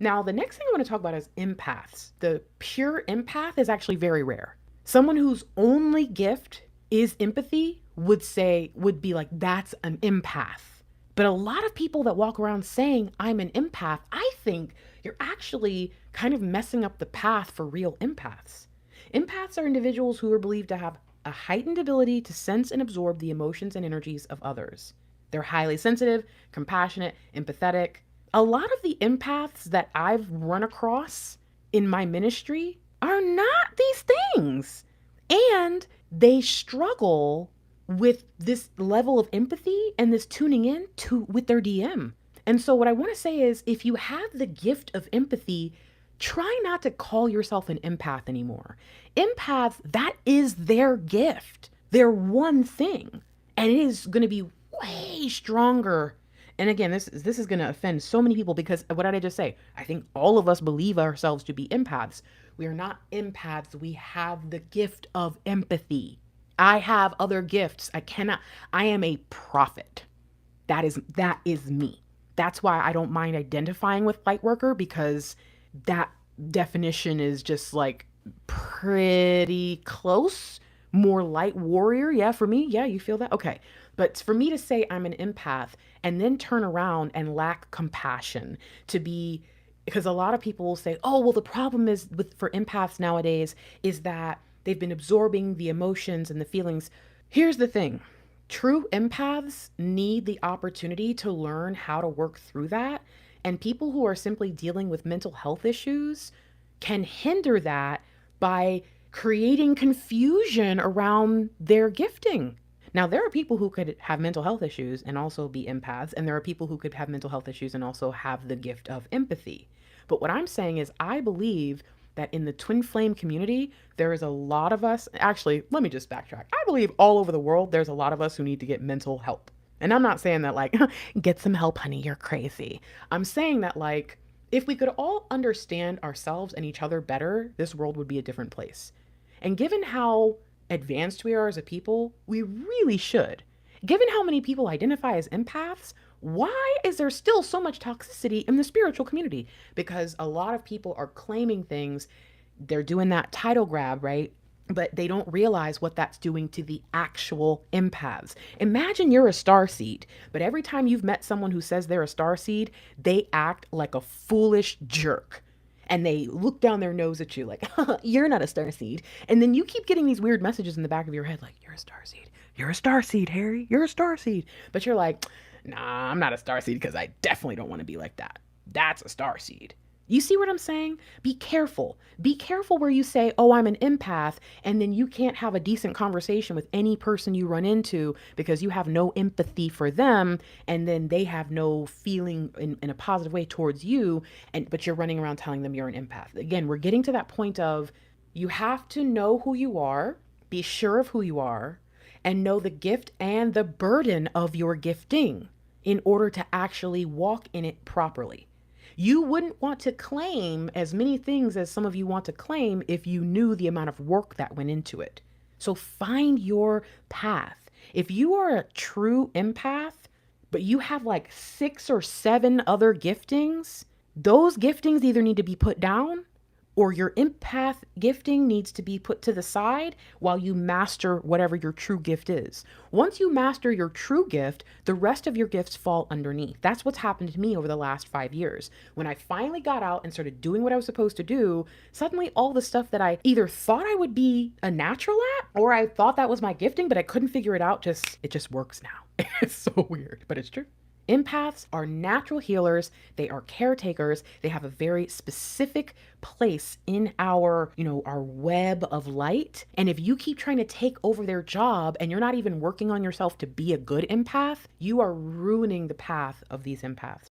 Now, the next thing I want to talk about is empaths. The pure empath is actually very rare. Someone whose only gift is empathy would be like, that's an empath. But a lot of people that walk around saying, I'm an empath, I think you're actually kind of messing up the path for real empaths. Empaths are individuals who are believed to have a heightened ability to sense and absorb the emotions and energies of others. They're highly sensitive, compassionate, empathetic. A lot of the empaths that I've run across in my ministry are not these things. And they struggle with this level of empathy and this tuning in to with their DM. And so what I want to say is if you have the gift of empathy, try not to call yourself an empath anymore. Empaths, that is their gift. Their one thing. And it is going to be way stronger. And again, this is going to offend so many people because what did I just say? I think all of us believe ourselves to be empaths. We are not empaths. We have the gift of empathy. I have other gifts. I am a prophet. That is me. That's why I don't mind identifying with Lightworker because that definition is just like pretty close. More light warrior. Yeah, for me. Yeah, you feel that? Okay. But for me to say I'm an empath and then turn around and lack compassion to be, because a lot of people will say, oh, well, the problem is with for empaths nowadays is that they've been absorbing the emotions and the feelings. Here's the thing. True empaths need the opportunity to learn how to work through that. And people who are simply dealing with mental health issues can hinder that by creating confusion around their gifting. Now, there are people who could have mental health issues and also be empaths, and there are people who could have mental health issues and also have the gift of empathy. But what I'm saying is, I believe that in the twin flame community, there is a lot of us. Actually, let me just backtrack. I believe all over the world, there's a lot of us who need to get mental help. And I'm not saying that, like, get some help, honey, you're crazy. I'm saying that, like, if we could all understand ourselves and each other better, this world would be a different place. And given how advanced we are as a people, we really should. Given how many people identify as empaths, why is there still so much toxicity in the spiritual community? Because a lot of people are claiming things, they're doing that title grab, right? But they don't realize what that's doing to the actual empaths. Imagine you're a star seed, but every time you've met someone who says they're a star seed, they act like a foolish jerk and they look down their nose at you like, you're not a star seed. And then you keep getting these weird messages in the back of your head like, you're a star seed. You're a star seed, Harry. You're a star seed. But you're like, nah, I'm not a star seed because I definitely don't want to be like that. That's a star seed. You see what I'm saying? Be careful. Be careful where you say, oh, I'm an empath, and then you can't have a decent conversation with any person you run into because you have no empathy for them, and then they have no feeling in a positive way towards you, but you're running around telling them you're an empath. Again, we're getting to that point of you have to know who you are, be sure of who you are, and know the gift and the burden of your gifting in order to actually walk in it properly. You wouldn't want to claim as many things as some of you want to claim if you knew the amount of work that went into it. So find your path. If you are a true empath, but you have like 6 or 7 other giftings, those giftings either need to be put down or your empath gifting needs to be put to the side while you master whatever your true gift is. Once you master your true gift, the rest of your gifts fall underneath. That's what's happened to me over the last 5 years. When I finally got out and started doing what I was supposed to do, suddenly all the stuff that I either thought I would be a natural at or I thought that was my gifting, but I couldn't figure it out, it just works now. It's so weird, but it's true. Empaths are natural healers. They are caretakers. They have a very specific place in our web of light. And if you keep trying to take over their job and you're not even working on yourself to be a good empath, you are ruining the path of these empaths.